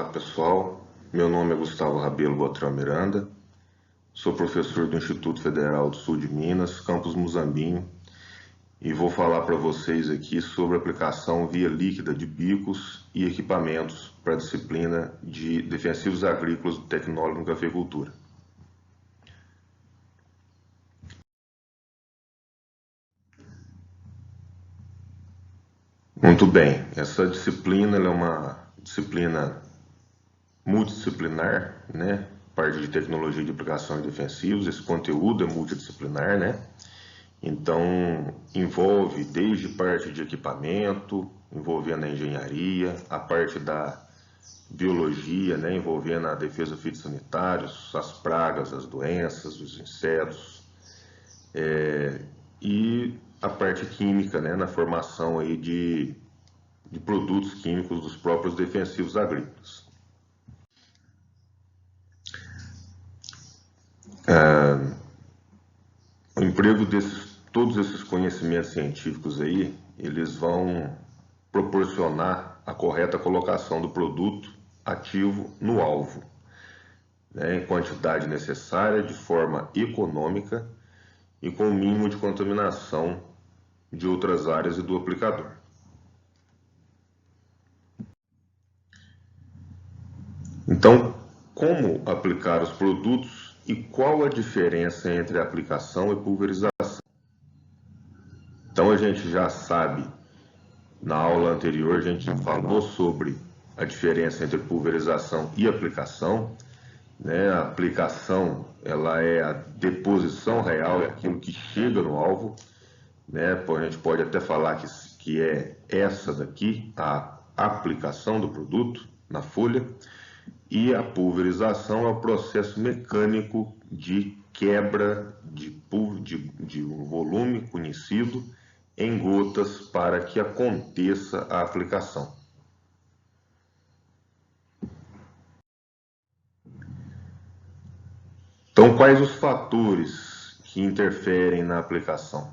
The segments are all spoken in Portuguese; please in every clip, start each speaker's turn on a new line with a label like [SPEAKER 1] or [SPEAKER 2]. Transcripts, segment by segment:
[SPEAKER 1] pessoal, meu nome é Gustavo Rabelo Botrão Miranda, sou professor do Instituto Federal do Sul de Minas, campus Muzambinho, e vou falar para vocês aqui sobre a aplicação via líquida de bicos e equipamentos para a disciplina de defensivos agrícolas do tecnólogo em cafeicultura. Muito bem, essa disciplina é uma disciplina multidisciplinar, né? Parte de tecnologia de aplicação de defensivos, esse conteúdo é multidisciplinar, né? Então, envolve desde parte de equipamento, envolvendo a engenharia, a parte da biologia, né? Envolvendo a defesa fitossanitária, as pragas, as doenças, os insetos, e a parte química, né? Na formação aí de produtos químicos dos próprios defensivos agrícolas. O emprego todos esses conhecimentos científicos aí, eles vão proporcionar a correta colocação do produto ativo no alvo, né, em quantidade necessária, de forma econômica e com o mínimo de contaminação de outras áreas e do aplicador. Então, como aplicar os produtos e qual a diferença entre aplicação e pulverização? Então a gente já sabe, na aula anterior a gente falou sobre a diferença entre pulverização e aplicação, né? A aplicação, ela é a deposição real, é aquilo que chega no alvo, né? A gente pode até falar que é essa daqui, a aplicação do produto na folha, e a pulverização é o processo mecânico de quebra de um volume conhecido em gotas para que aconteça a aplicação. Então, quais os fatores que interferem na aplicação?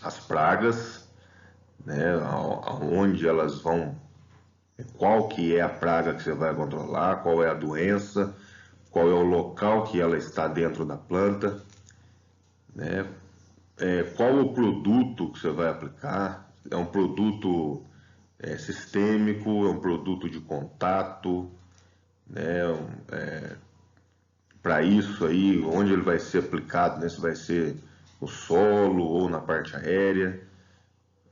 [SPEAKER 1] As pragas, né, aonde elas vão, qual que é a praga que você vai controlar, qual é a doença, qual é o local que ela está dentro da planta, né, qual o produto que você vai aplicar, é um produto sistêmico, é um produto de contato, né, para isso aí, onde ele vai ser aplicado, né, se vai ser no solo ou na parte aérea,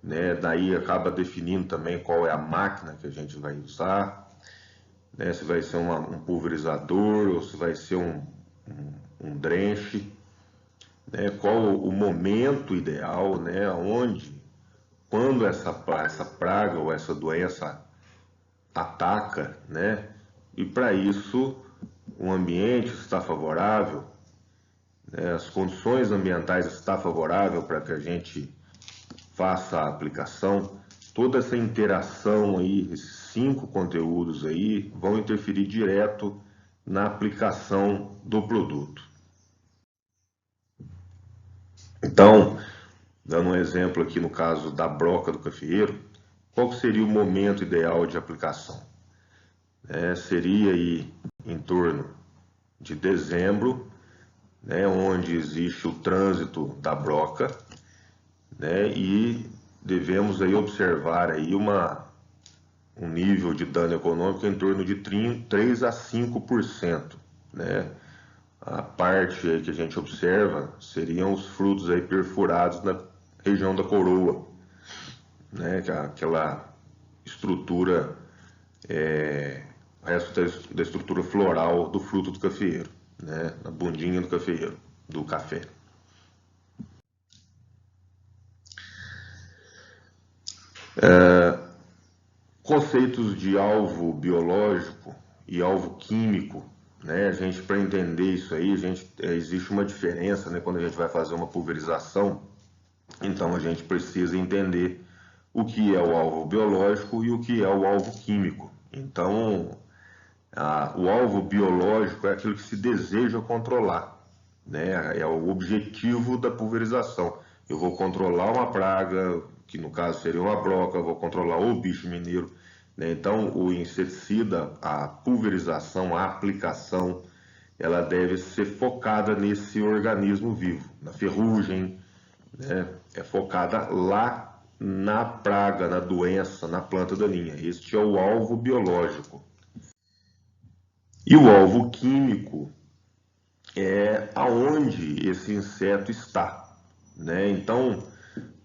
[SPEAKER 1] né, daí acaba definindo também qual é a máquina que a gente vai usar, né, se vai ser um pulverizador ou se vai ser um drenche, né, qual o momento ideal, né, quando essa praga ou essa doença ataca, né, e para isso o ambiente está favorável, né, as condições ambientais estão favoráveis para que a gente faça a aplicação. Toda essa interação aí, esses 5 conteúdos aí, vão interferir direto na aplicação do produto. Então, dando um exemplo aqui no caso da broca do cafeeiro, qual seria o momento ideal de aplicação? Seria aí em torno de dezembro, né, onde existe o trânsito da broca, né, e devemos aí observar aí um nível de dano econômico em torno de 3 a 5%, né? A parte aí que a gente observa seriam os frutos aí perfurados na região da coroa, né, que é aquela estrutura, o resto da estrutura floral do fruto do cafeeiro, né, na bundinha do cafeeiro, do café. Conceitos de alvo biológico e alvo químico, né? A gente, para entender isso aí, existe uma diferença, né? Quando a gente vai fazer uma pulverização, então a gente precisa entender o que é o alvo biológico e o que é o alvo químico. Então, o alvo biológico é aquilo que se deseja controlar, né? É o objetivo da pulverização. Eu vou controlar uma praga, que no caso seria uma broca, vou controlar o bicho mineiro. né? Então, o inseticida, a pulverização, a aplicação, ela deve ser focada nesse organismo vivo, na ferrugem, né? É focada lá na praga, na doença, na planta daninha. Este é o alvo biológico. E o alvo químico é aonde esse inseto está, né? Então,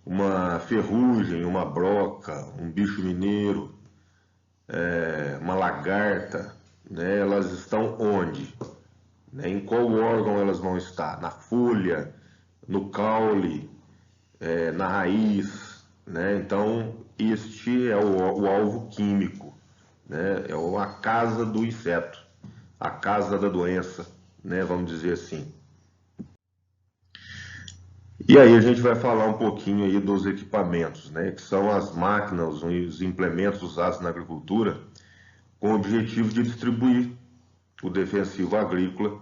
[SPEAKER 1] uma ferrugem, uma broca, um bicho mineiro, uma lagarta, né? Elas estão onde? Né? Em qual órgão elas vão estar? Na folha, no caule, na raiz, né? Então, este é o alvo químico, né? É a casa do inseto, a casa da doença, né? Vamos dizer assim. E aí a gente vai falar um pouquinho aí dos equipamentos, né? Que são as máquinas, os implementos usados na agricultura com o objetivo de distribuir o defensivo agrícola,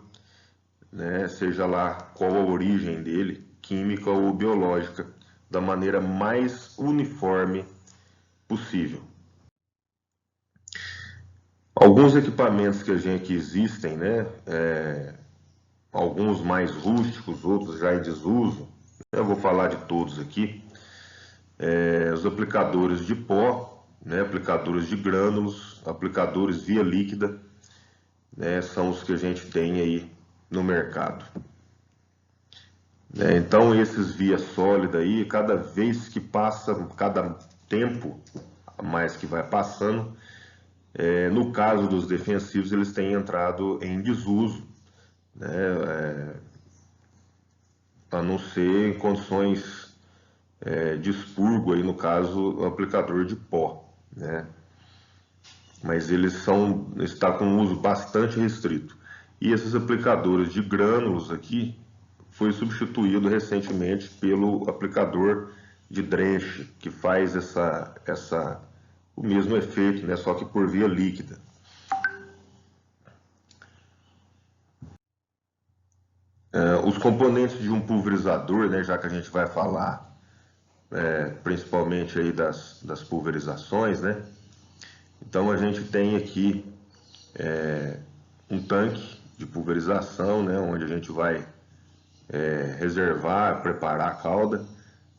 [SPEAKER 1] né? Seja lá qual a origem dele, química ou biológica, da maneira mais uniforme possível. Alguns equipamentos que existem, né? Alguns mais rústicos, outros já em desuso. Eu vou falar de todos aqui. Os aplicadores de pó, né? Aplicadores de grânulos, aplicadores via líquida, né? São os que a gente tem aí no mercado. Então esses via sólida aí, cada vez que passa, cada tempo a mais que vai passando, no caso dos defensivos, eles têm entrado em desuso, né? A não ser em condições de expurgo, aí, no caso, o aplicador de pó, né? Mas está com um uso bastante restrito. E esses aplicadores de grânulos aqui foi substituído recentemente pelo aplicador de drenche, que faz o mesmo efeito, né? Só que por via líquida. Os componentes de um pulverizador, né, já que a gente vai falar principalmente aí das pulverizações, né? Então a gente tem aqui um tanque de pulverização, né, onde a gente vai reservar, preparar a cauda.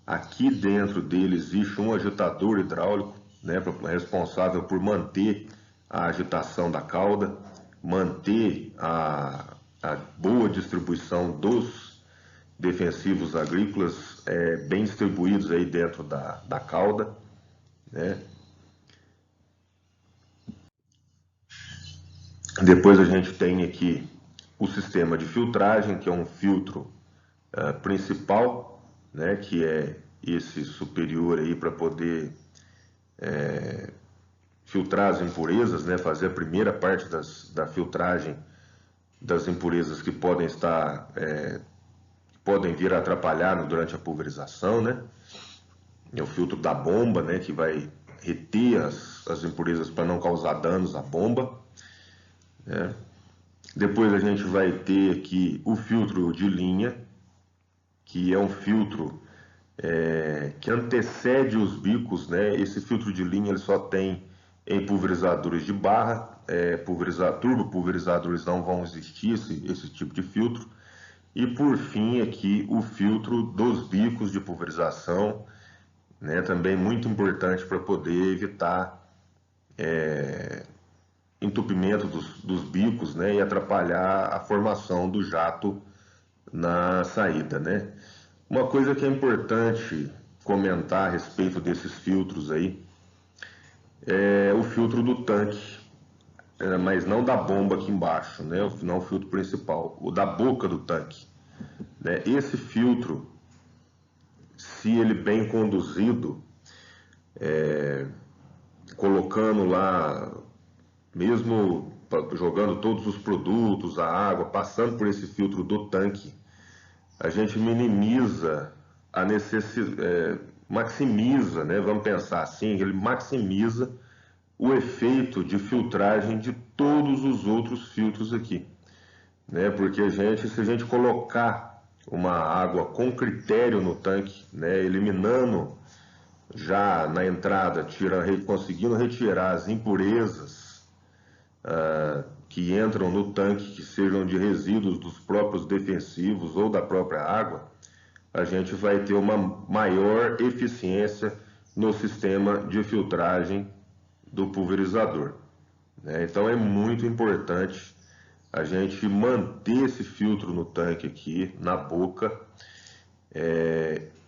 [SPEAKER 1] Aqui dentro dele existe um agitador hidráulico, né, responsável por manter a agitação da cauda, manter a boa distribuição dos defensivos agrícolas bem distribuídos aí dentro da cauda, né? Depois a gente tem aqui o sistema de filtragem, que é um filtro principal, né, que é esse superior aí para poder filtrar as impurezas, né, fazer a primeira parte da filtragem das impurezas que podem vir a atrapalhar durante a pulverização, né? É o filtro da bomba, né, que vai reter as impurezas para não causar danos à bomba, né? Depois a gente vai ter aqui o filtro de linha, que é um filtro que antecede os bicos, né? Esse filtro de linha ele só tem em pulverizadores de barra, turbo pulverizadores não vão existir esse tipo de filtro. E por fim aqui o filtro dos bicos de pulverização, né? Também muito importante para poder evitar entupimento dos bicos, né? E atrapalhar a formação do jato na saída, né? Uma coisa que é importante comentar a respeito desses filtros aí é o filtro do tanque, mas não da bomba aqui embaixo, né? Não o filtro principal, o da boca do tanque, né? Esse filtro, se ele bem conduzido, colocando lá, mesmo jogando todos os produtos, a água, passando por esse filtro do tanque, a gente minimiza a necessidade, maximiza, né? Vamos pensar assim, ele maximiza o efeito de filtragem de todos os outros filtros aqui, né? Porque se a gente colocar uma água com critério no tanque, né? Eliminando já na entrada, conseguindo retirar as impurezas que entram no tanque, que sejam de resíduos dos próprios defensivos ou da própria água, a gente vai ter uma maior eficiência no sistema de filtragem do pulverizador, né? Então é muito importante a gente manter esse filtro no tanque aqui, na boca,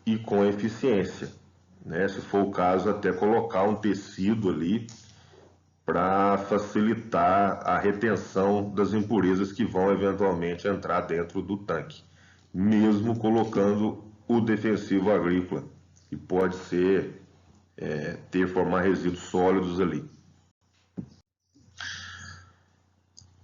[SPEAKER 1] e com eficiência, né? Se for o caso, até colocar um tecido ali para facilitar a retenção das impurezas que vão eventualmente entrar dentro do tanque, mesmo colocando o defensivo agrícola, que pode ser formar resíduos sólidos ali.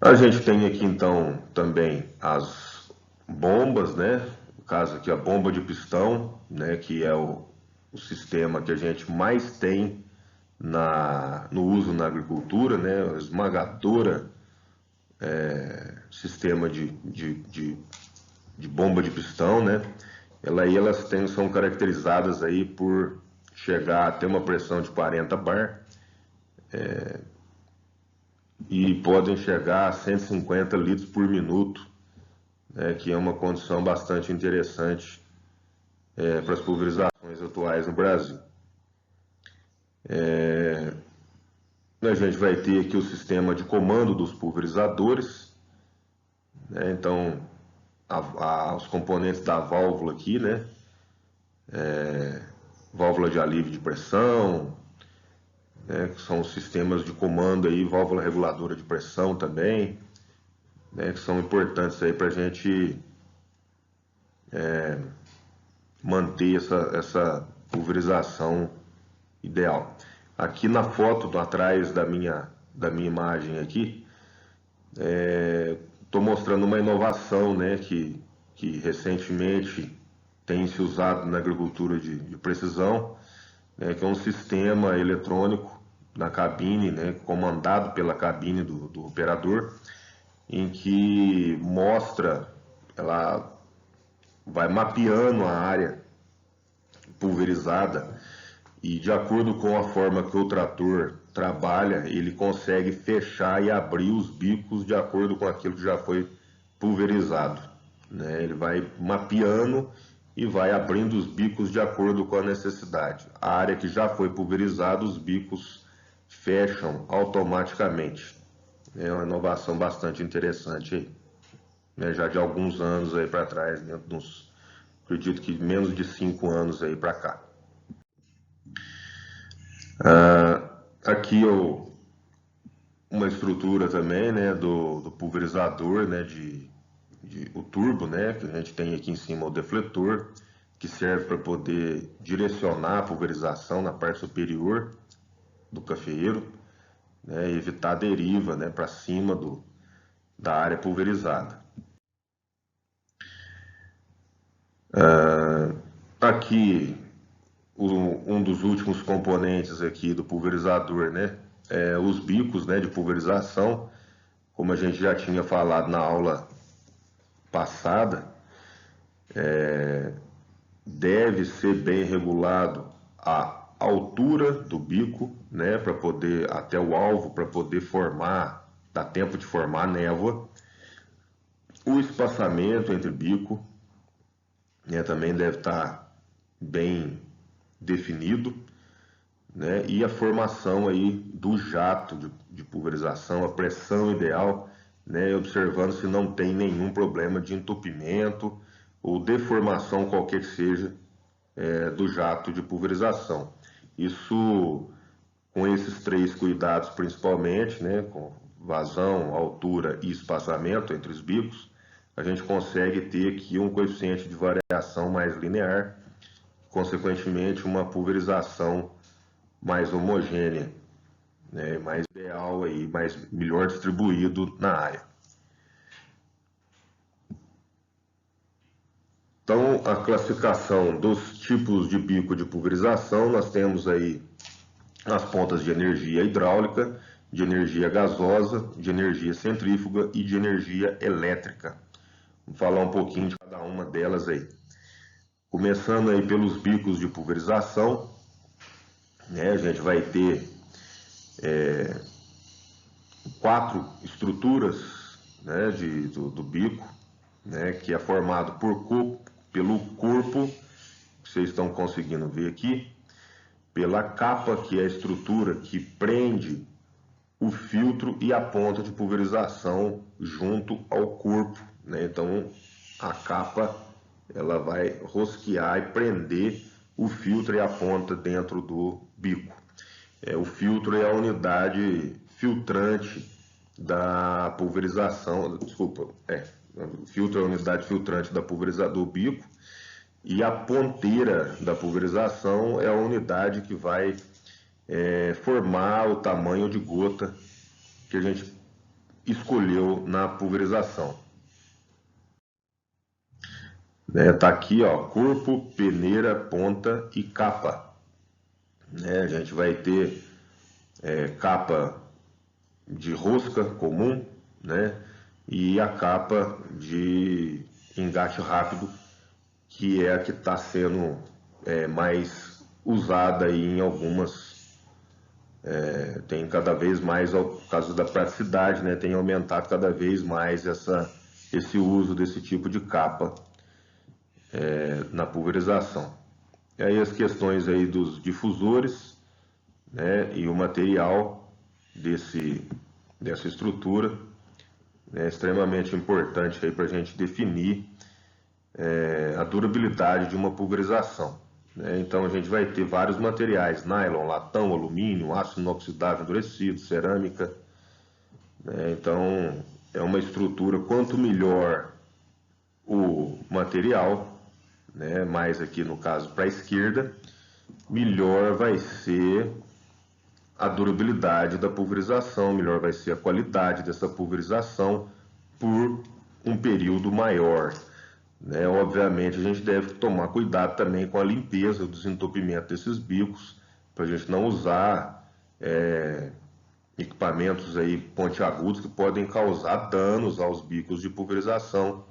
[SPEAKER 1] A gente tem aqui então também as bombas, né? No caso aqui a bomba de pistão, né? Que é o sistema que a gente mais tem no uso na agricultura, né? Esmagadora sistema de bomba de pistão, né? Elas são caracterizadas aí por chegar a ter uma pressão de 40 bar e podem chegar a 150 litros por minuto, né? Que é uma condição bastante interessante para as pulverizações atuais no Brasil. A gente vai ter aqui o sistema de comando dos pulverizadores, né? Então, os componentes da válvula aqui, né? Válvula de alívio de pressão, né? Que são os sistemas de comando aí, válvula reguladora de pressão também, né? Que são importantes aí para a gente manter essa pulverização ideal. Aqui na foto atrás da minha imagem aqui, estou mostrando uma inovação, né, que recentemente tem se usado na agricultura de precisão, né, que é um sistema eletrônico na cabine, né, comandado pela cabine do operador, em que ela vai mapeando a área pulverizada e, de acordo com a forma que o trator trabalha, ele consegue fechar e abrir os bicos de acordo com aquilo que já foi pulverizado, né? Ele vai mapeando e vai abrindo os bicos de acordo com a necessidade. A área que já foi pulverizada, os bicos fecham automaticamente. É uma inovação bastante interessante aí, né? Já de alguns anos aí para trás, acredito que menos de 5 anos aí para cá. Aqui uma estrutura também, né, do pulverizador, né, o turbo, né, que a gente tem aqui em cima o defletor, que serve para poder direcionar a pulverização na parte superior do cafeeiro, né, e evitar a deriva, né, para cima da área pulverizada. Aqui um dos últimos componentes aqui do pulverizador, né, os bicos, né, de pulverização, como a gente já tinha falado na aula passada, deve ser bem regulado a altura do bico, né, para poder até o alvo, para poder dar tempo de formar névoa. O espaçamento entre bico, né, também deve estar bem definido, né, e a formação aí do jato de pulverização, a pressão ideal, né, observando se não tem nenhum problema de entupimento ou deformação qualquer que seja do jato de pulverização. Isso, com esses 3 cuidados principalmente, né, com vazão, altura e espaçamento entre os bicos, a gente consegue ter aqui um coeficiente de variação mais linear, consequentemente uma pulverização mais homogênea, né, mais ideal aí, melhor distribuído na área. Então, a classificação dos tipos de bico de pulverização, nós temos aí as pontas de energia hidráulica, de energia gasosa, de energia centrífuga e de energia elétrica. Vamos falar um pouquinho de cada uma delas aí. Começando aí pelos bicos de pulverização, né? A gente vai ter 4 estruturas, né, do bico, né, que é formado pelo corpo, que vocês estão conseguindo ver aqui, pela capa, que é a estrutura que prende o filtro e a ponta de pulverização junto ao corpo, né? Então a capa ela vai rosquear e prender o filtro e a ponta dentro do bico. O filtro é a unidade filtrante da pulverização, desculpa, o filtro é a unidade filtrante da pulverizador bico, e a ponteira da pulverização é a unidade que vai formar o tamanho de gota que a gente escolheu na pulverização. Tá aqui, ó, corpo, peneira, ponta e capa. A gente vai ter capa de rosca comum, né? E a capa de engate rápido, que é a que está sendo mais usada aí em algumas. Tem cada vez mais, por causa da praticidade, né? Tem aumentado cada vez mais esse uso desse tipo de capa na pulverização. E aí as questões aí dos difusores, né? E o material dessa estrutura é extremamente importante para a gente definir a durabilidade de uma pulverização. Então a gente vai ter vários materiais: nylon, latão, alumínio, aço inoxidável endurecido, cerâmica. Então é uma estrutura, quanto melhor o material, mais aqui no caso para a esquerda, melhor vai ser a durabilidade da pulverização, melhor vai ser a qualidade dessa pulverização por um período maior. Obviamente a gente deve tomar cuidado também com a limpeza, o desentupimento desses bicos, para a gente não usar equipamentos aí pontiagudos que podem causar danos aos bicos de pulverização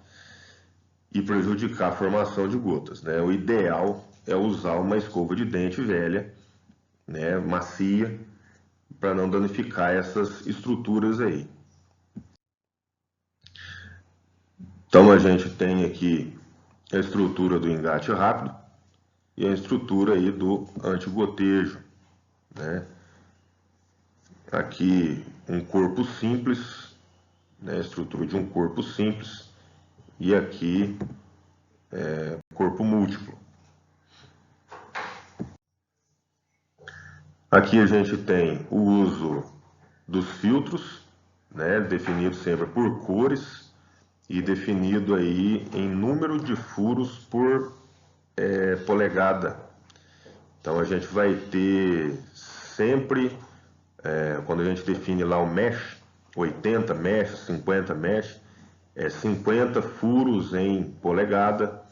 [SPEAKER 1] e prejudicar a formação de gotas. O ideal é usar uma escova de dente velha, macia, para não danificar essas estruturas aí. Então a gente tem aqui a estrutura do engate rápido e a estrutura aí do antigotejo, Aqui um corpo simples, a estrutura de um corpo simples, e aqui corpo múltiplo. Aqui a gente tem o uso dos filtros, definido sempre por cores e definido aí em número de furos por polegada. Então a gente vai ter sempre, quando a gente define lá o mesh, 80 mesh, 50 mesh, 50 furos em polegada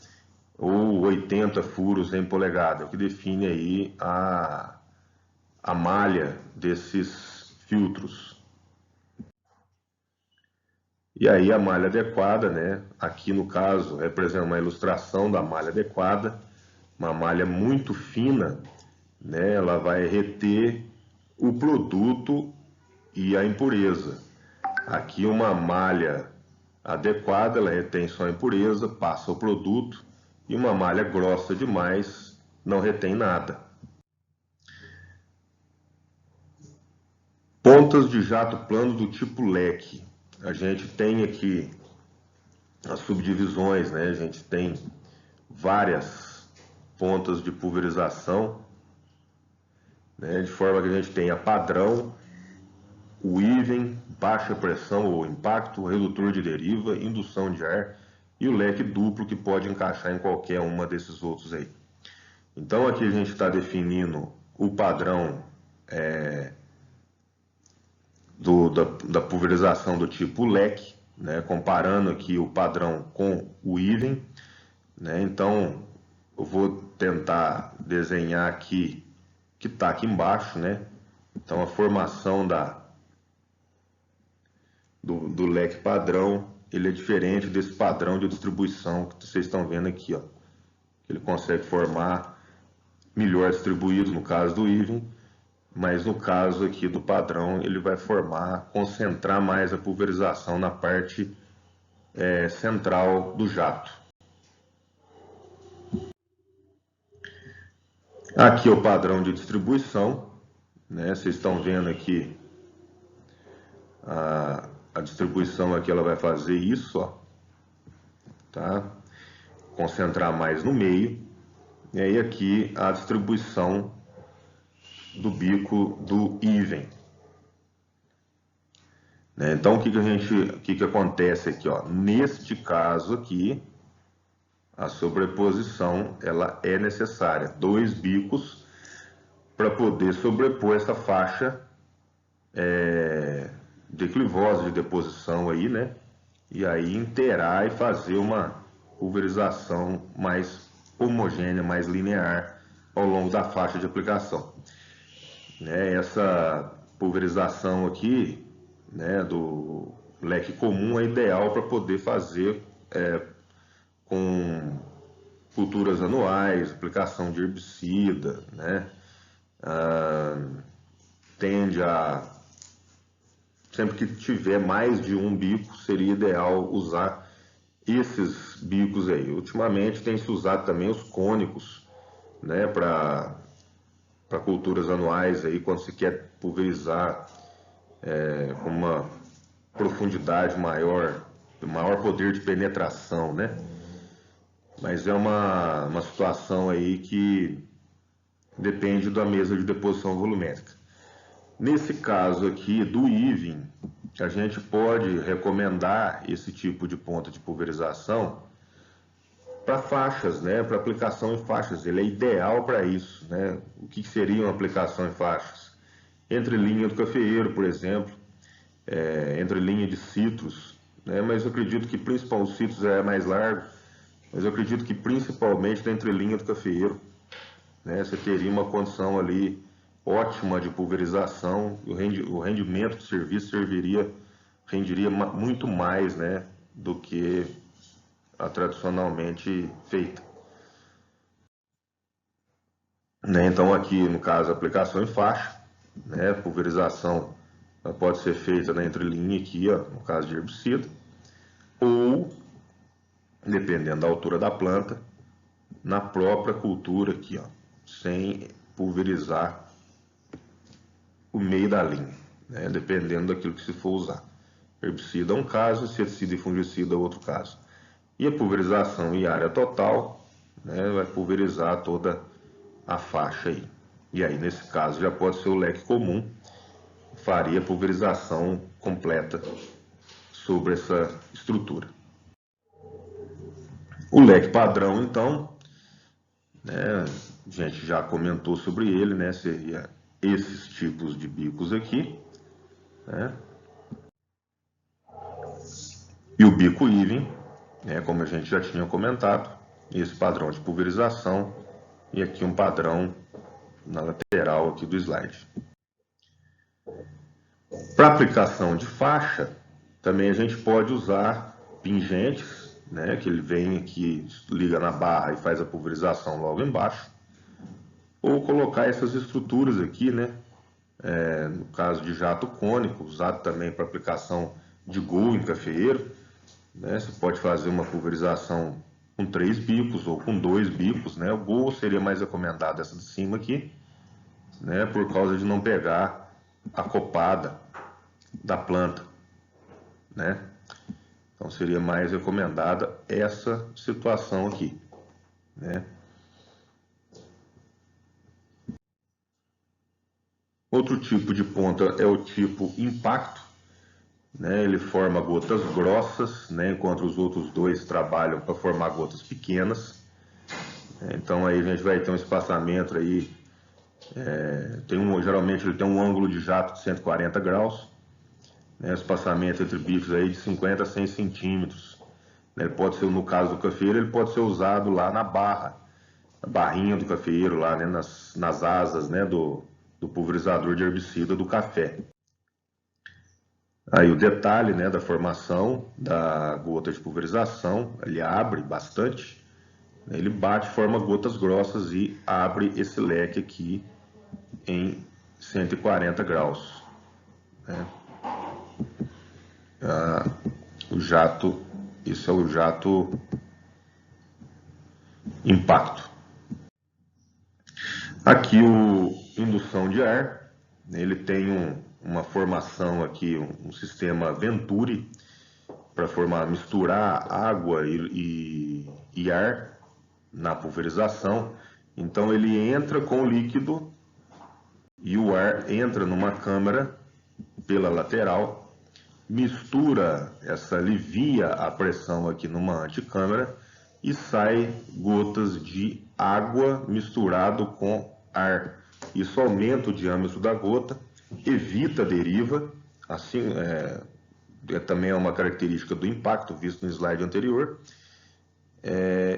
[SPEAKER 1] ou 80 furos em polegada, o que define aí a malha desses filtros. E aí a malha adequada, aqui no caso representa uma ilustração da malha adequada, uma malha muito fina, ela vai reter o produto e a impureza. Aqui uma malha adequada, ela retém só a impureza, passa o produto, e uma malha grossa demais não retém nada. Pontas de jato plano do tipo leque. A gente tem aqui as subdivisões, a gente tem várias pontas de pulverização, de forma que a gente tenha padrão, o even, baixa pressão ou impacto, redutor de deriva, indução de ar e o leque duplo, que pode encaixar em qualquer uma desses outros aí. Então aqui a gente está definindo o padrão da pulverização do tipo leque, comparando aqui o padrão com o even. Então eu vou tentar desenhar aqui, que está aqui embaixo, Então a formação do leque padrão, ele é diferente desse padrão de distribuição que vocês estão vendo aqui, ó. Ele consegue formar melhor distribuído no caso do even, mas no caso aqui do padrão ele vai concentrar mais a pulverização na parte central do jato. Aqui é o padrão de distribuição, né? Vocês estão vendo aqui a distribuição aqui, ela vai fazer isso, ó, tá? Concentrar mais no meio. E aí aqui a distribuição do bico do even. Né? Então o que acontece aqui, ó? Neste caso aqui, a sobreposição ela é necessária, 2 bicos para poder sobrepor essa faixa declivosa de deposição aí, né? E aí inteirar e fazer uma pulverização mais homogênea, mais linear ao longo da faixa de aplicação. Né? Essa pulverização aqui, né, do leque comum é ideal para poder fazer com culturas anuais, aplicação de herbicida, né? Tende a, sempre que tiver mais de um bico, seria ideal usar esses bicos aí. Ultimamente tem se usado também os cônicos, né, para culturas anuais aí, quando se quer pulverizar com uma profundidade maior, maior poder de penetração, né? Mas é uma situação aí que depende da mesa de deposição volumétrica. Nesse caso aqui do even, a gente pode recomendar esse tipo de ponta de pulverização para faixas, né? Para aplicação em faixas. Ele é ideal para isso, né? O que seria uma aplicação em faixas? Entre linha do cafeeiro, por exemplo, entre linha de citros, né? Mas eu acredito que principalmente o citros é mais largo, mas eu acredito que principalmente da entrelinha do cafeeiro, né? Você teria uma condição ali ótima de pulverização, e o rendimento do serviço renderia muito mais, né, do que a tradicionalmente feita. Né? Então aqui no caso aplicação em faixa, né? Pulverização pode ser feita na entrelinha aqui, ó, no caso de herbicida, ou dependendo da altura da planta, na própria cultura aqui, ó, sem pulverizar o meio da linha, né? Dependendo daquilo que se for usar. Herbicida é um caso, inseticida e fungicida é outro caso. E a pulverização em área total, né, vai pulverizar toda a faixa aí. E aí, nesse caso, já pode ser o leque comum, faria pulverização completa sobre essa estrutura. O leque padrão, então, né, a gente já comentou sobre ele, né, seria esses tipos de bicos aqui, né, e o bico even, né, como a gente já tinha comentado, esse padrão de pulverização e aqui um padrão na lateral aqui do slide. Para aplicação de faixa, também a gente pode usar pingentes, né, que ele vem aqui, liga na barra e faz a pulverização logo embaixo, ou colocar essas estruturas aqui, né, no caso de jato cônico, usado também para aplicação de gol em cafeeiro, né, você pode fazer uma pulverização com 3 bicos ou com 2 bicos, né, o gol seria mais recomendado essa de cima aqui, né, por causa de não pegar a copada da planta, né? Então seria mais recomendada essa situação aqui, né? Outro tipo de ponta é o tipo impacto, né? Ele forma gotas grossas, né? Enquanto os outros dois trabalham para formar gotas pequenas. Então aí a gente vai ter um espaçamento aí, geralmente ele tem um ângulo de jato de 140 graus, né? Espaçamento entre bicos aí de 50 a 100 centímetros. Ele pode ser, no caso do cafeeiro, ele pode ser usado lá na barra, na barrinha do cafeeiro, lá, né? nas asas, né? do pulverizador de herbicida do café. Aí o detalhe, né, da formação da gota de pulverização, ele abre bastante, né, ele bate, forma gotas grossas e abre esse leque aqui em 140 graus. Né? O jato, isso é o jato impacto. Aqui o indução de ar, ele tem uma formação aqui, um sistema Venturi, para misturar água e ar na pulverização. Então ele entra com o líquido e o ar entra numa câmara pela lateral, mistura, alivia a pressão aqui numa anticâmara e sai gotas de água misturado com ar. Isso aumenta o diâmetro da gota, evita a deriva, assim também é uma característica do impacto visto no slide anterior,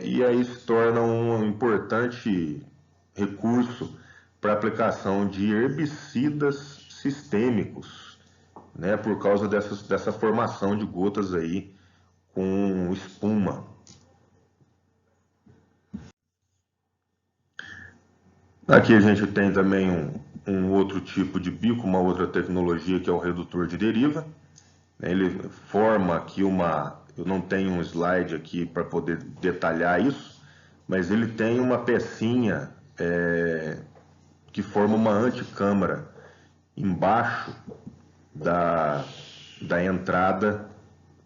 [SPEAKER 1] e aí se torna um importante recurso para aplicação de herbicidas sistêmicos, né, por causa dessa formação de gotas aí com espuma. Aqui a gente tem também um outro tipo de bico, uma outra tecnologia que é o redutor de deriva. Ele forma aqui eu não tenho um slide aqui para poder detalhar isso, mas ele tem uma pecinha que forma uma anticâmara embaixo da entrada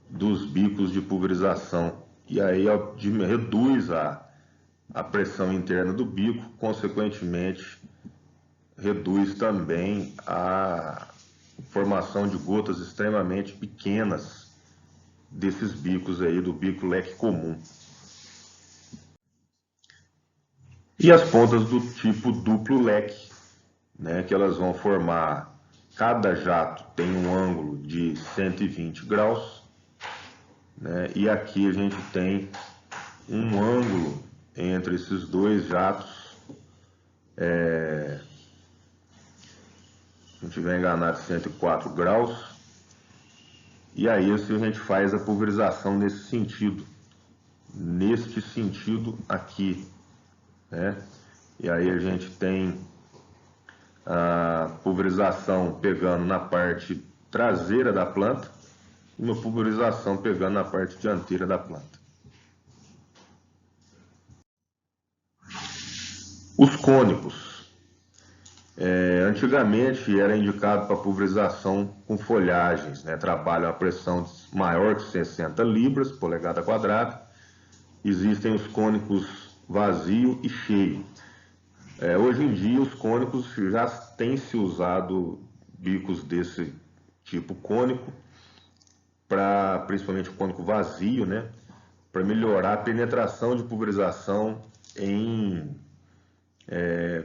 [SPEAKER 1] dos bicos de pulverização. E aí reduz a pressão interna do bico, consequentemente reduz também a formação de gotas extremamente pequenas desses bicos aí, do bico leque comum. E as pontas do tipo duplo leque, né, que elas vão formar, cada jato tem um ângulo de 120 graus, né, e aqui a gente tem um ângulo entre esses dois jatos, se não estiver enganado, 104 graus. E aí a gente faz a pulverização nesse sentido, neste sentido aqui, né? E aí a gente tem a pulverização pegando na parte traseira da planta e uma pulverização pegando na parte dianteira da planta. Os cônicos. Antigamente era indicado para pulverização com folhagens, né? Trabalham a pressão maior que 60 libras polegada quadrada. Existem os cônicos vazio e cheio. Hoje em dia os cônicos já têm se usado bicos desse tipo cônico, principalmente o cônico vazio, né? Para melhorar a penetração de pulverização em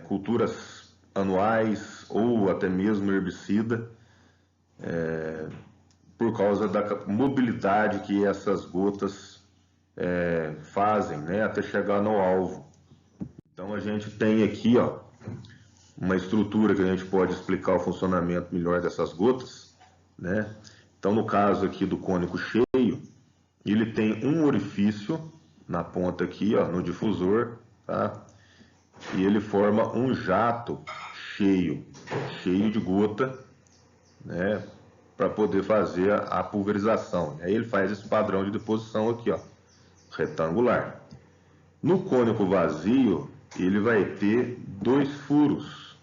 [SPEAKER 1] culturas anuais ou até mesmo herbicida, por causa da mobilidade que essas gotas fazem, né, até chegar no alvo. Então a gente tem aqui, ó, uma estrutura que a gente pode explicar o funcionamento melhor dessas gotas, né? Então no caso aqui do cônico cheio, ele tem um orifício na ponta aqui, ó, no difusor, tá? E ele forma um jato cheio de gota, né, para poder fazer a pulverização. Aí ele faz esse padrão de deposição aqui, ó, retangular. No cônico vazio, ele vai ter dois furos,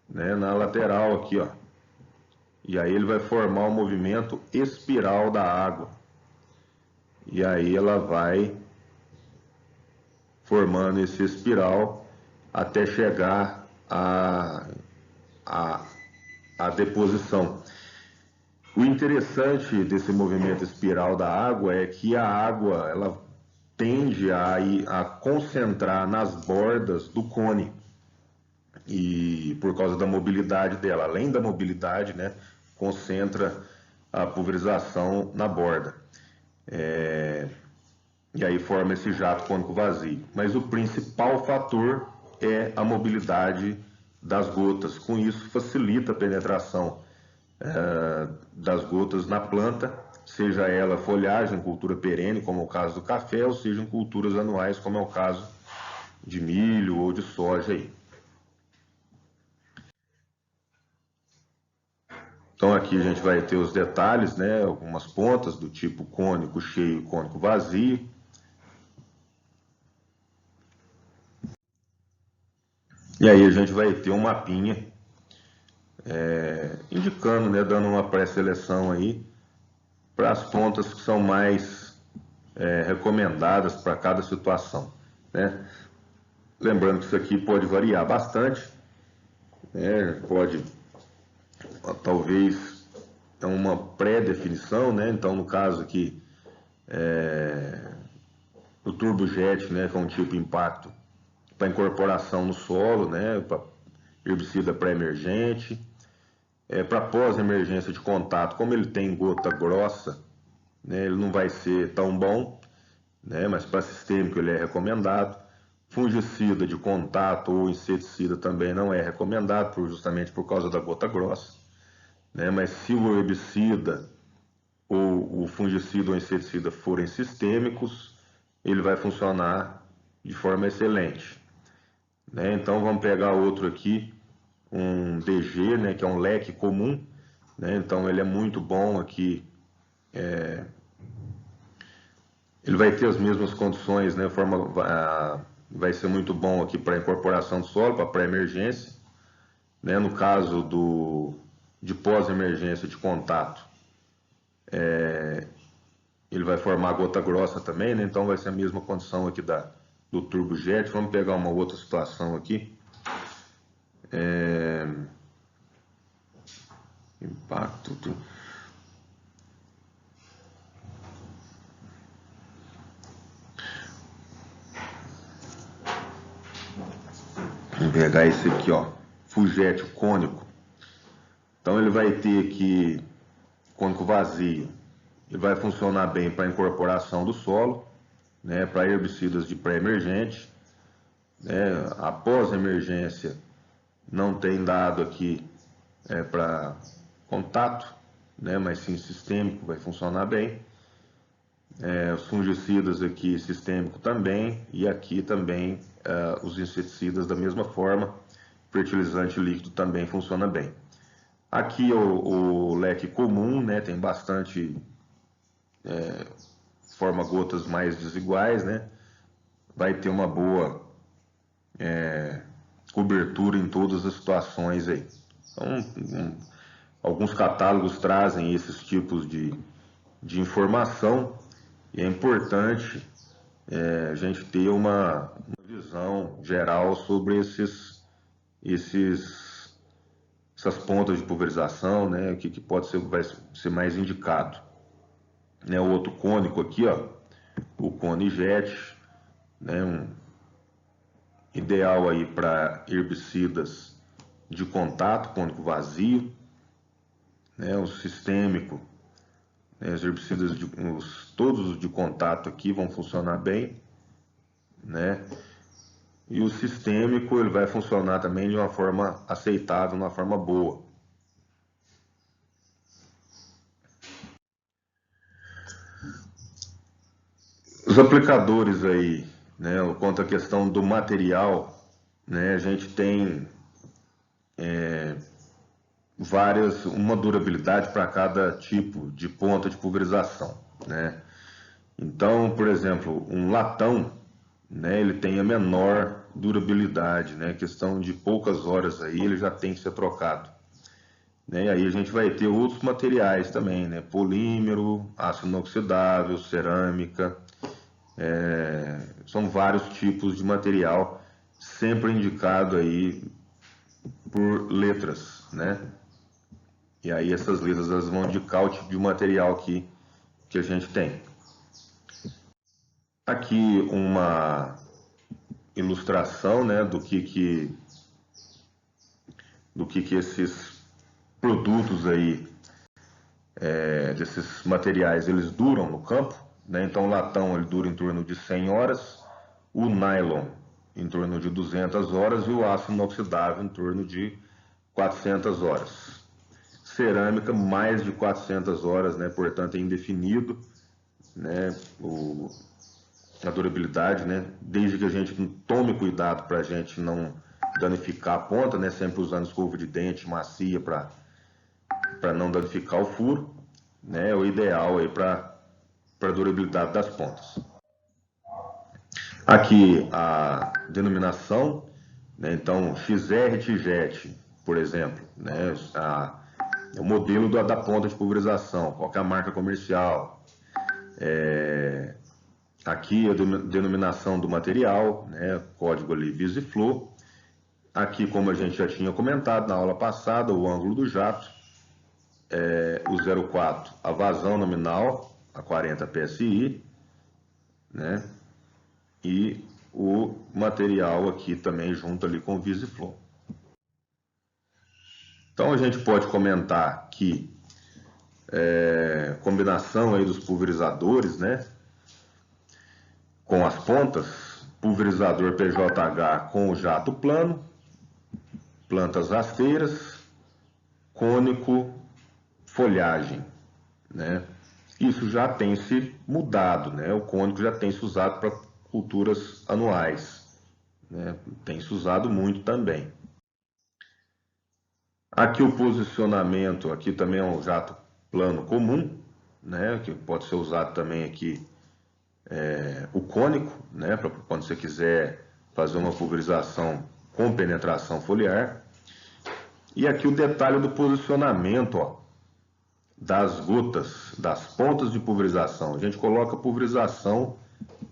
[SPEAKER 1] né, na lateral aqui, ó. E aí ele vai formar um movimento espiral da água. E aí ela vai formando esse espiral até chegar à deposição. O interessante desse movimento espiral da água é que a água ela tende a concentrar nas bordas do cone, e por causa da mobilidade dela, além da mobilidade, né, concentra a pulverização na borda. E aí forma esse jato cônico vazio. Mas o principal fator é a mobilidade das gotas. Com isso facilita a penetração das gotas na planta, seja ela folhagem, cultura perene, como é o caso do café, ou seja em culturas anuais, como é o caso de milho ou de soja aí. Então aqui a gente vai ter os detalhes, né? Algumas pontas do tipo cônico cheio e cônico vazio. E aí a gente vai ter um mapinha indicando, né? Dando uma pré-seleção aí para as pontas que são mais recomendadas para cada situação, né? Lembrando que isso aqui pode variar bastante, né? Pode, talvez, é uma pré-definição, né? Então, no caso aqui, o turbojet, né, que é um tipo de impacto para incorporação no solo, né, para herbicida pré-emergente, para pós-emergência de contato, como ele tem gota grossa, né, ele não vai ser tão bom, né, mas para sistêmico ele é recomendado. Fungicida de contato ou inseticida também não é recomendado, justamente por causa da gota grossa, né, mas se o herbicida ou o fungicida ou inseticida forem sistêmicos, ele vai funcionar de forma excelente, né? Então vamos pegar outro aqui, um DG, né, que é um leque comum, né? Então ele é muito bom aqui, ele vai ter as mesmas condições, né? Vai ser muito bom aqui para incorporação do solo, para pré-emergência, né? No caso de pós-emergência de contato, ele vai formar gota grossa também, né? Então vai ser a mesma condição aqui do turbojet. Vamos pegar uma outra situação aqui. Impacto. Vamos pegar esse aqui, ó, fugete cônico. Então ele vai ter aqui cônico vazio. Ele vai funcionar bem para incorporação do solo, né, para herbicidas de pré-emergente, né, após a emergência não tem dado aqui para contato, né, mas sim sistêmico vai funcionar bem. Os fungicidas aqui sistêmico também, e aqui também os inseticidas da mesma forma. Fertilizante líquido também funciona bem. Aqui o leque comum, né, tem bastante forma gotas mais desiguais, né, vai ter uma boa cobertura em todas as situações aí. Então, alguns catálogos trazem esses tipos de informação, e é importante a gente ter uma visão geral sobre essas pontas de pulverização, né, o que pode ser, vai ser mais indicado. Né, o outro cônico aqui, ó, o cone jet, né, ideal aí para herbicidas de contato, cônico vazio, né, o sistêmico, né, os herbicidas todos os de contato aqui vão funcionar bem, né? E o sistêmico ele vai funcionar também de uma forma aceitável, de uma forma boa. Os aplicadores aí, né, quanto à questão do material, né, a gente tem uma durabilidade para cada tipo de ponta de pulverização, né? Então, por exemplo, um latão, né, ele tem a menor durabilidade, né, questão de poucas horas aí ele já tem que ser trocado. Né? E aí a gente vai ter outros materiais também, né, polímero, aço inoxidável, cerâmica, são vários tipos de material, sempre indicado aí por letras, né? E aí essas letras elas vão indicar o tipo de material que a gente tem. Aqui uma ilustração, né, do que esses produtos aí, desses materiais, eles duram no campo, né? Então o latão ele dura em torno de 100 horas, o nylon em torno de 200 horas e o aço inoxidável em torno de 400 horas. Cerâmica mais de 400 horas, né? Portanto é indefinido, né, a durabilidade, né? Desde que a gente tome cuidado para a gente não danificar a ponta, né? Sempre usando escova de dente macia para para não danificar o furo, né? É o ideal aí para a durabilidade das pontas. Aqui a denominação, né? Então XR Tijet, por exemplo, né? O modelo da ponta de pulverização, qual que é a marca comercial. Aqui a denominação do material, né? Código ali VisiFlow. Aqui, como a gente já tinha comentado na aula passada, o ângulo do jato, o 0,4, a vazão nominal, a 40 PSI, né? E o material aqui também junto ali com o VisiFlow. Então a gente pode comentar que combinação aí dos pulverizadores, né? Com as pontas, pulverizador PJH com o jato plano, plantas rasteiras, cônico, folhagem, né? Isso já tem se mudado, né? O cônico já tem se usado para culturas anuais, né? Tem se usado muito também. Aqui o posicionamento, aqui também é um jato plano comum, né? Que pode ser usado também aqui o cônico, né? Para quando você quiser fazer uma pulverização com penetração foliar. E aqui o detalhe do posicionamento, ó, das gotas, das pontas de pulverização. A gente coloca a pulverização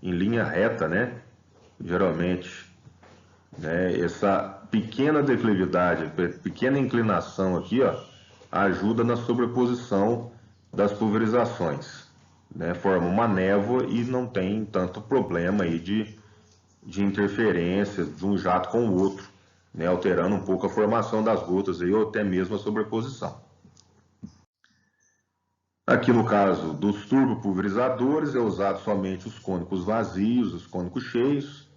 [SPEAKER 1] em linha reta, né? Geralmente, né? Essa pequena declividade, pequena inclinação aqui, ó, ajuda na sobreposição das pulverizações, né? Forma uma névoa e não tem tanto problema aí de interferência de um jato com o outro, né? Alterando um pouco a formação das gotas aí, ou até mesmo a sobreposição. Aqui no caso dos turbopulverizadores é usado somente os cônicos vazios, os cônicos cheios,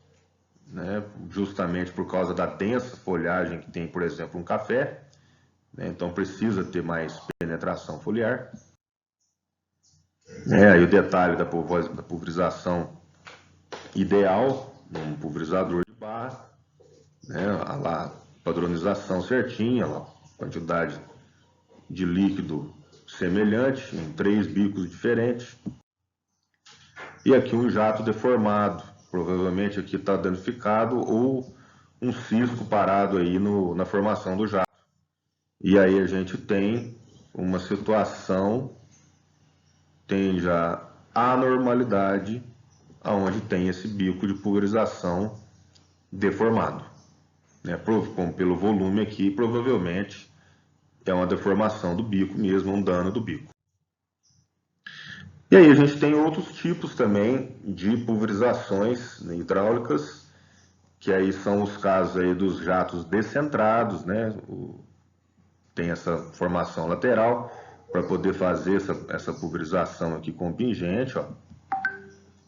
[SPEAKER 1] né? Justamente por causa da densa folhagem que tem, por exemplo, um café, né? Então precisa ter mais penetração foliar. Aí o detalhe da pulverização ideal, um pulverizador de barra, né? A padronização certinha, a quantidade de líquido semelhante em 3 bicos diferentes. E aqui um jato deformado, provavelmente aqui está danificado ou um cisco parado aí na formação do jato. E aí a gente tem uma situação, tem já anormalidade, onde tem esse bico de pulverização deformado, né? Pelo volume aqui, provavelmente é uma deformação do bico mesmo, um dano do bico. E aí a gente tem outros tipos também de pulverizações hidráulicas, que aí são os casos aí dos jatos descentrados, né? Tem essa formação lateral para poder fazer essa pulverização aqui com pingente, ó,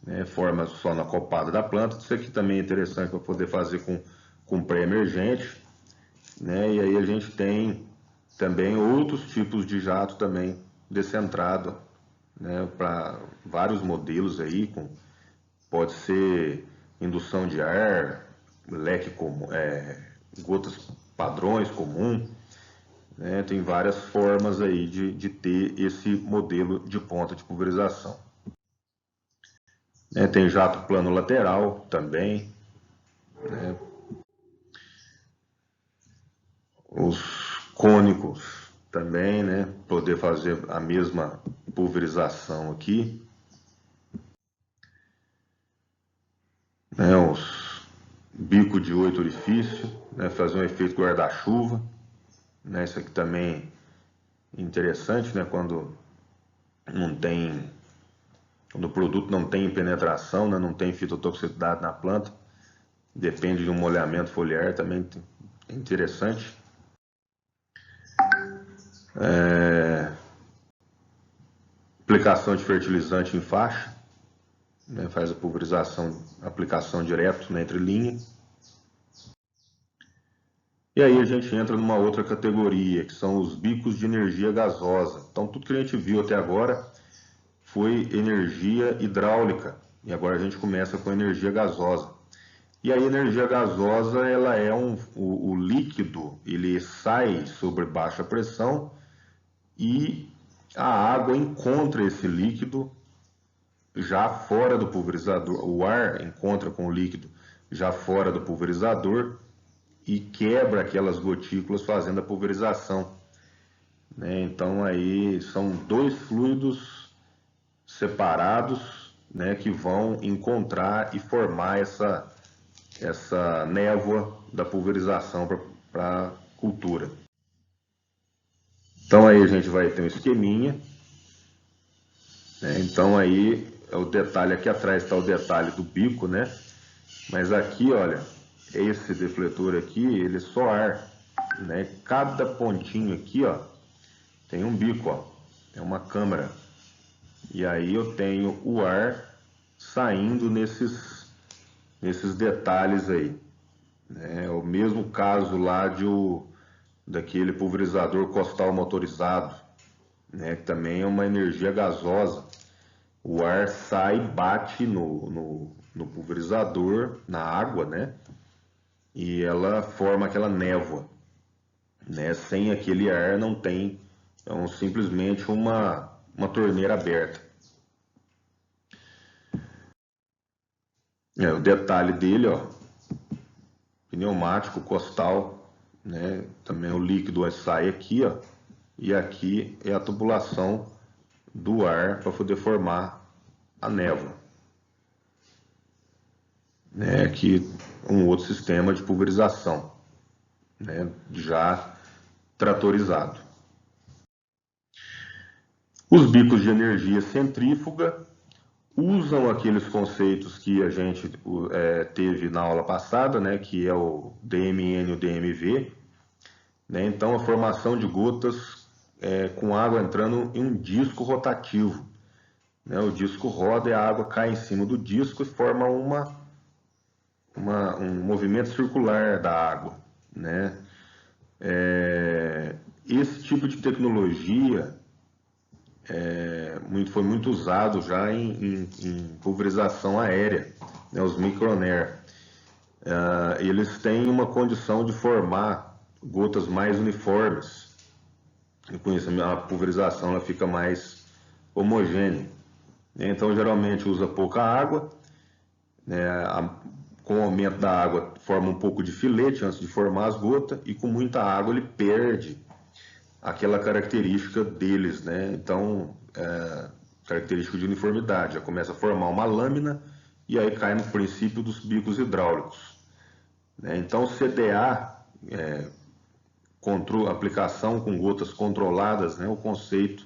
[SPEAKER 1] né? Forma só na copada da planta. Isso aqui também é interessante para poder fazer com pré-emergente, né? E aí a gente tem também outros tipos de jato também descentrado, né? Para vários modelos aí, pode ser indução de ar, leque comum, gotas padrões comum, né? Tem várias formas aí de ter esse modelo de ponta de pulverização. Tem jato plano lateral também, né? Os cônicos também, né? Poder fazer a mesma pulverização aqui. Os bicos de 8 orifícios, né? Fazer um efeito guarda-chuva, né? Isso aqui também é interessante, né? Quando o produto não tem penetração, né? Não tem fitotoxicidade na planta, depende de um molhamento foliar, também é interessante. Aplicação de fertilizante em faixa, né? Faz a pulverização, aplicação direto, né? Entre linha. E aí a gente entra numa outra categoria, que são os bicos de energia gasosa. Então tudo que a gente viu até agora foi energia hidráulica, e agora a gente começa com energia gasosa. E a energia gasosa, ela é o líquido, ele sai sobre baixa pressão e a água encontra esse líquido já fora do pulverizador, o ar encontra com o líquido já fora do pulverizador e quebra aquelas gotículas fazendo a pulverização, né? Então aí são dois fluidos separados, né, que vão encontrar e formar essa névoa da pulverização para a cultura. Então aí a gente vai ter um esqueminha, né? Então aí o detalhe aqui atrás está o detalhe do bico, né? Mas aqui, olha, esse defletor aqui, ele é só ar, né? Cada pontinho aqui, ó, tem um bico, ó, é uma câmara. E aí eu tenho o ar saindo nesses detalhes aí, né? É o mesmo caso lá daquele pulverizador costal motorizado, né? Que também é uma energia gasosa. O ar sai, bate no pulverizador, na água, né? E ela forma aquela névoa, né? Sem aquele ar não tem, é simplesmente uma torneira aberta. O detalhe dele, ó, pneumático, costal, né? Também o líquido sai aqui, ó, e aqui é a tubulação do ar para poder formar a névoa, né? Aqui um outro sistema de pulverização, né? Já tratorizado. Os bicos de energia centrífuga usam aqueles conceitos que a gente teve na aula passada, né, que é o DMN e o DMV, né? Então a formação de gotas com água entrando em um disco rotativo, né? O disco roda e a água cai em cima do disco e forma um movimento circular da água, né? Esse tipo de tecnologia foi muito usado já em pulverização aérea, né, os Micronair. Eles têm uma condição de formar gotas mais uniformes, e com isso a pulverização ela fica mais homogênea. Então geralmente usa pouca água, né, com o aumento da água forma um pouco de filete antes de formar as gotas, e com muita água ele perde aquela característica deles, né? Então, característica de uniformidade, já começa a formar uma lâmina e aí cai no princípio dos bicos hidráulicos, né? Então, CDA, aplicação com gotas controladas, né? O conceito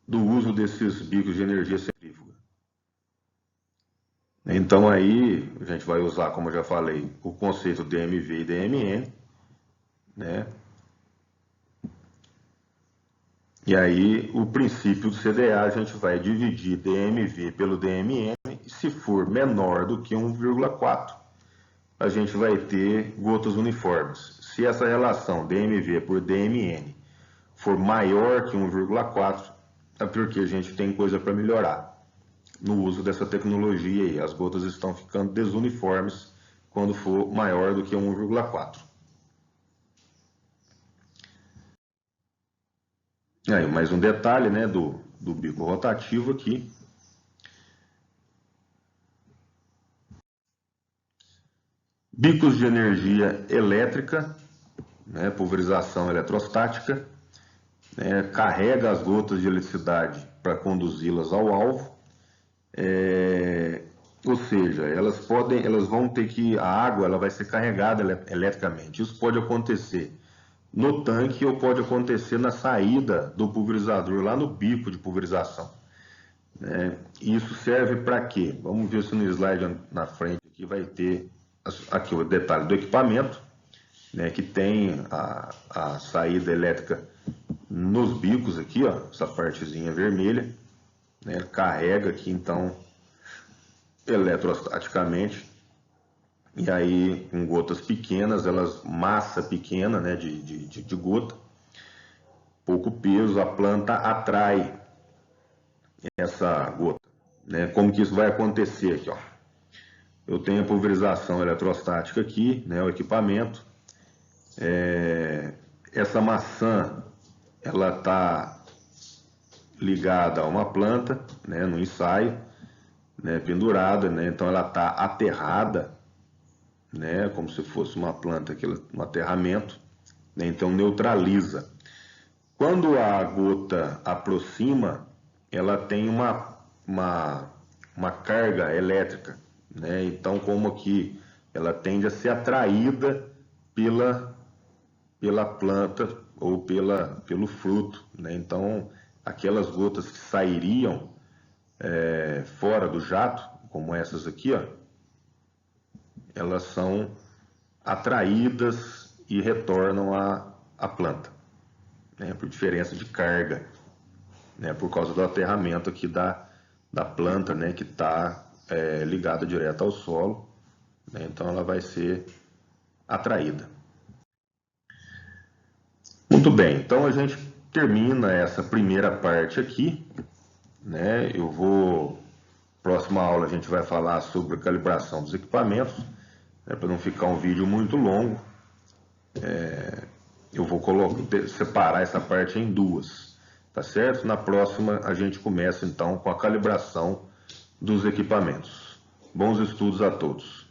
[SPEAKER 1] do uso desses bicos de energia centrífuga. Então, aí a gente vai usar, como eu já falei, o conceito DMV e DMN, né? E aí, o princípio do CDA, a gente vai dividir DMV pelo DMN, e se for menor do que 1,4, a gente vai ter gotas uniformes. Se essa relação DMV por DMN for maior que 1,4, é porque a gente tem coisa para melhorar no uso dessa tecnologia aí. As gotas estão ficando desuniformes quando for maior do que 1,4. Aí, mais um detalhe, né, do bico rotativo aqui. Bicos de energia elétrica, né, pulverização eletrostática, né, carrega as gotas de eletricidade para conduzi-las ao alvo. Ou seja, elas vão ter a água ela vai ser carregada eletricamente. Isso pode acontecer no tanque ou pode acontecer na saída do pulverizador, lá no bico de pulverização, né? Isso serve para quê? Vamos ver se no slide na frente aqui vai ter aqui o detalhe do equipamento, né, que tem a saída elétrica nos bicos aqui, ó, essa partezinha vermelha, né, carrega aqui então eletrostaticamente, e aí com gotas pequenas, massa pequena, né, de gota, pouco peso, a planta atrai essa gota, né? Como que isso vai acontecer aqui, ó? Eu tenho a pulverização eletrostática aqui, né, o equipamento. Essa maçã ela está ligada a uma planta, né, no ensaio, né, pendurada, né, então ela está aterrada, né, como se fosse uma planta, um aterramento, né, então neutraliza. Quando a gota aproxima, ela tem uma carga elétrica, né, então como que ela tende a ser atraída pela planta ou pelo fruto, né? Então, aquelas gotas que sairiam fora do jato, como essas aqui, ó, elas são atraídas e retornam à planta, né? Por diferença de carga, né? Por causa do aterramento aqui da planta, né? Que está ligada direto ao solo, né? Então ela vai ser atraída. Muito bem, então a gente termina essa primeira parte aqui, né? Próxima aula a gente vai falar sobre a calibração dos equipamentos, né? Para não ficar um vídeo muito longo, eu vou separar essa parte em duas, tá certo? Na próxima a gente começa então com a calibração dos equipamentos. Bons estudos a todos!